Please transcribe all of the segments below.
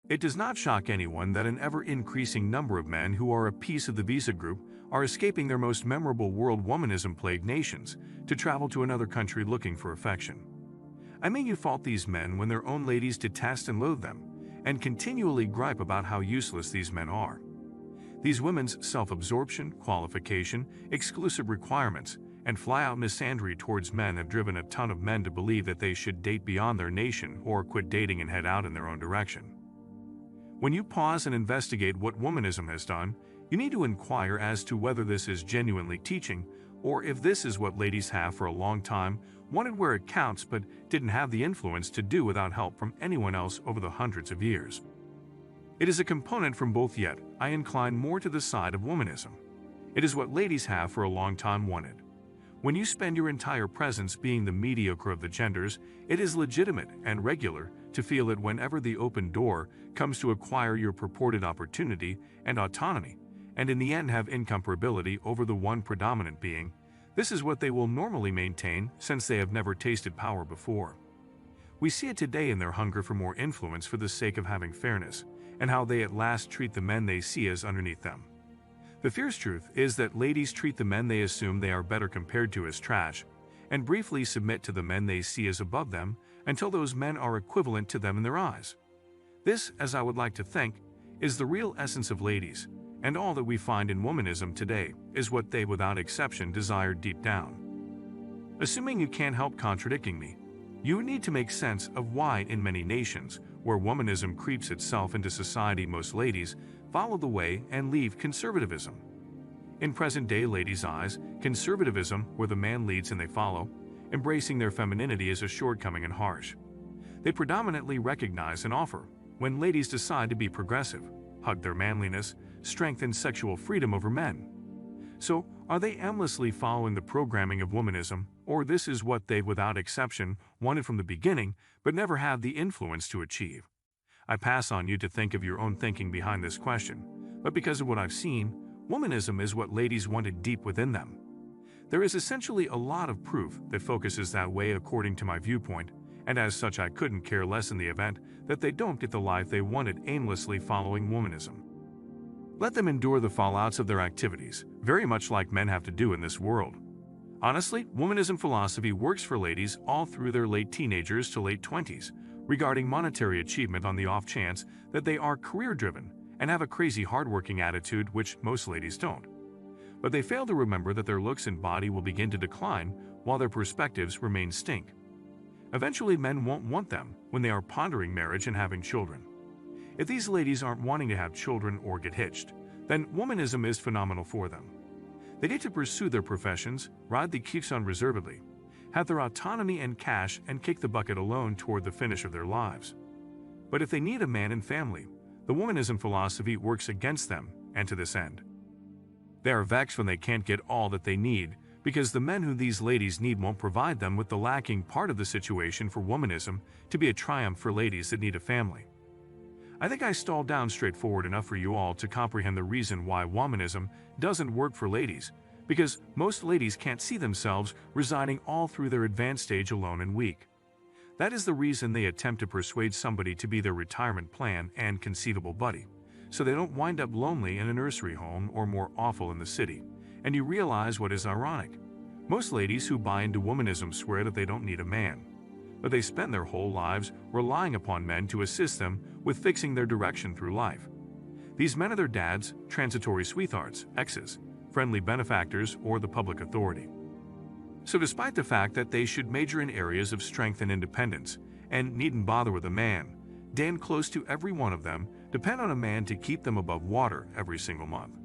It does not shock anyone that an ever-increasing number of men who are a piece of the visa group are escaping their most memorable world womanism-plagued nations to travel to another country looking for affection. I mean, you fault these men when their own ladies detest and loathe them, and continually gripe about how useless these men are. These women's self-absorption, qualification, exclusive requirements, and fly-out misandry towards men have driven a ton of men to believe that they should date beyond their nation or quit dating and head out in their own direction. When you pause and investigate what womanism has done, you need to inquire as to whether this is genuinely teaching, or if this is what ladies have for a long time wanted where it counts but didn't have the influence to do without help from anyone else over the hundreds of years. It is a component from both, yet I incline more to the side of womanism. It is what ladies have for a long time wanted. When you spend your entire presence being the mediocre of the genders, it is legitimate and regular to feel it whenever the open door comes to acquire your purported opportunity and autonomy, and in the end have incomparability over the one predominant being. This is what they will normally maintain since they have never tasted power before. We see it today in their hunger for more influence for the sake of having fairness, and how they at last treat the men they see as underneath them. The fierce truth is that ladies treat the men they assume they are better compared to as trash, and briefly submit to the men they see as above them until those men are equivalent to them in their eyes. This, as I would like to think, is the real essence of ladies, and all that we find in womanism today is what they without exception desire deep down. Assuming you can't help contradicting me, you need to make sense of why in many nations where womanism creeps itself into society most ladies follow the way and leave conservatism. In present-day ladies' eyes, conservatism, where the man leads and they follow, embracing their femininity is a shortcoming and harsh. They predominantly recognize and offer, when ladies decide to be progressive, hug their manliness, strength and sexual freedom over men. So, are they aimlessly following the programming of womanism, or this is what they without exception wanted from the beginning but never had the influence to achieve? I pass on you to think of your own thinking behind this question, but because of what I've seen, womanism is what ladies wanted deep within them. There is essentially a lot of proof that focuses that way according to my viewpoint, and as such I couldn't care less in the event that they don't get the life they wanted aimlessly following womanism. Let them endure the fallouts of their activities, very much like men have to do in this world. Honestly, womanism philosophy works for ladies all through their late teenagers to late 20s, regarding monetary achievement on the off chance that they are career-driven and have a crazy hardworking attitude which most ladies don't. But they fail to remember that their looks and body will begin to decline while their perspectives remain stink. Eventually men won't want them when they are pondering marriage and having children. If these ladies aren't wanting to have children or get hitched, then womanism is phenomenal for them. They need to pursue their professions, ride the keeps unreservedly, have their autonomy and cash and kick the bucket alone toward the finish of their lives. But if they need a man and family, the womanism philosophy works against them and to this end. They are vexed when they can't get all that they need because the men who these ladies need won't provide them with the lacking part of the situation for womanism to be a triumph for ladies that need a family. I think I stalled down straightforward enough for you all to comprehend the reason why womanism doesn't work for ladies, because most ladies can't see themselves residing all through their advanced stage alone and weak. That is the reason they attempt to persuade somebody to be their retirement plan and conceivable buddy, so they don't wind up lonely in a nursery home or more awful in the city. And you realize what is ironic. Most ladies who buy into womanism swear that they don't need a man, but they spend their whole lives relying upon men to assist them with fixing their direction through life. These men are their dads, transitory sweethearts, exes, friendly benefactors, or the public authority. So despite the fact that they should major in areas of strength and independence, and needn't bother with a man, damn close to every one of them depend on a man to keep them above water every single month.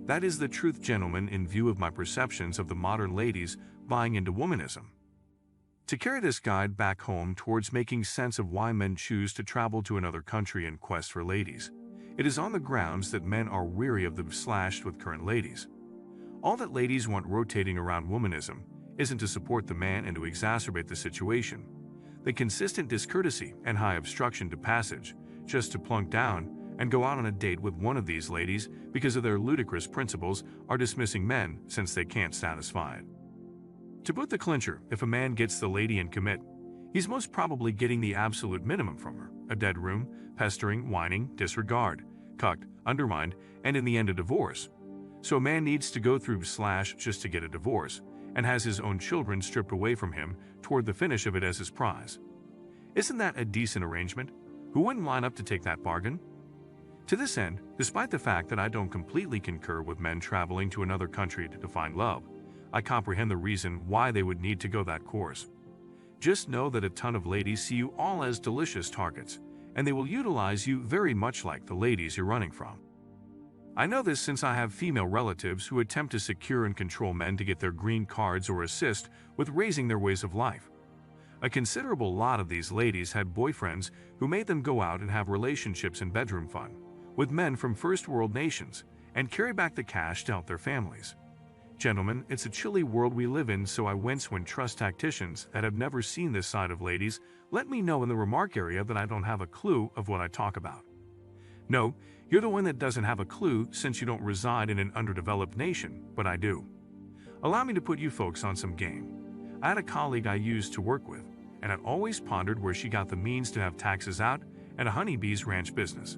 That is the truth, gentlemen, in view of my perceptions of the modern ladies buying into womanism. To carry this guide back home towards making sense of why men choose to travel to another country in quest for ladies, it is on the grounds that men are weary of the slashed with current ladies. All that ladies want rotating around womanism isn't to support the man and to exacerbate the situation. The consistent discourtesy and high obstruction to passage, just to plunk down and go out on a date with one of these ladies because of their ludicrous principles, are dismissing men since they can't satisfy it. To put the clincher, if a man gets the lady and commit, he's most probably getting the absolute minimum from her, a dead room, pestering, whining, disregard, cucked, undermined, and in the end a divorce. So a man needs to go through / just to get a divorce, and has his own children stripped away from him toward the finish of it as his prize. Isn't that a decent arrangement? Who wouldn't line up to take that bargain? To this end, despite the fact that I don't completely concur with men traveling to another country to find love, I comprehend the reason why they would need to go that course. Just know that a ton of ladies see you all as delicious targets, and they will utilize you very much like the ladies you're running from. I know this since I have female relatives who attempt to secure and control men to get their green cards or assist with raising their ways of life. A considerable lot of these ladies had boyfriends who made them go out and have relationships and bedroom fun with men from first world nations and carry back the cash to help their families. Gentlemen, it's a chilly world we live in, so I wince when trust tacticians that have never seen this side of ladies let me know in the remark area that I don't have a clue of what I talk about. No, you're the one that doesn't have a clue since you don't reside in an underdeveloped nation, but I do. Allow me to put you folks on some game. I had a colleague I used to work with, and I'd always pondered where she got the means to have taxes out and a honeybees ranch business.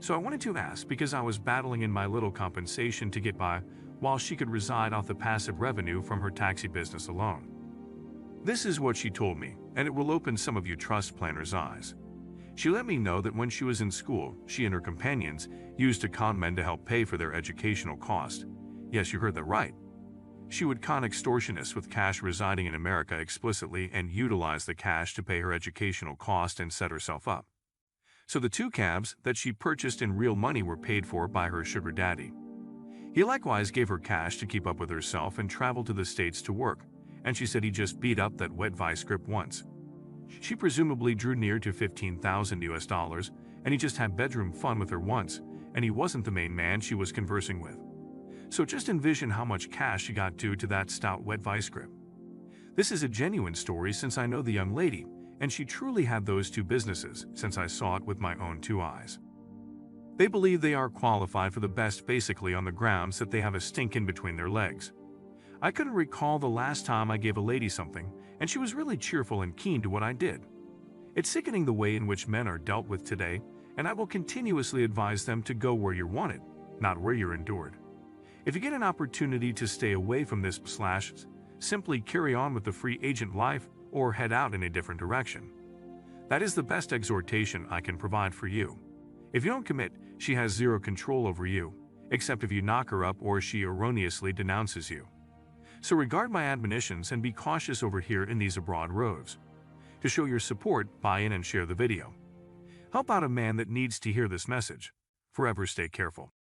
So I wanted to ask because I was battling in my little compensation to get by while she could reside off the passive revenue from her taxi business alone. This is what she told me, and it will open some of you trust planners' eyes. She let me know that when she was in school, she and her companions used to con men to help pay for their educational cost. Yes, you heard that right. She would con extortionists with cash residing in America explicitly and utilize the cash to pay her educational cost and set herself up. So the 2 cabs that she purchased in real money were paid for by her sugar daddy. He likewise gave her cash to keep up with herself and traveled to the States to work, and she said he just beat up that wet vice grip once. She presumably drew near to $15,000, and he just had bedroom fun with her once, and he wasn't the main man she was conversing with. So just envision how much cash she got due to that stout wet vice grip. This is a genuine story since I know the young lady, and she truly had those 2 businesses since I saw it with my own 2 eyes. They believe they are qualified for the best basically on the grounds that they have a stink in between their legs. I couldn't recall the last time I gave a lady something, and she was really cheerful and keen to what I did. It's sickening the way in which men are dealt with today, and I will continuously advise them to go where you're wanted, not where you're endured. If you get an opportunity to stay away from this / simply carry on with the free agent life or head out in a different direction. That is the best exhortation I can provide for you. If you don't commit, she has zero control over you, except if you knock her up or she erroneously denounces you. So regard my admonitions and be cautious over here in these abroad roads. To show your support, buy in and share the video. Help out a man that needs to hear this message. Forever stay careful.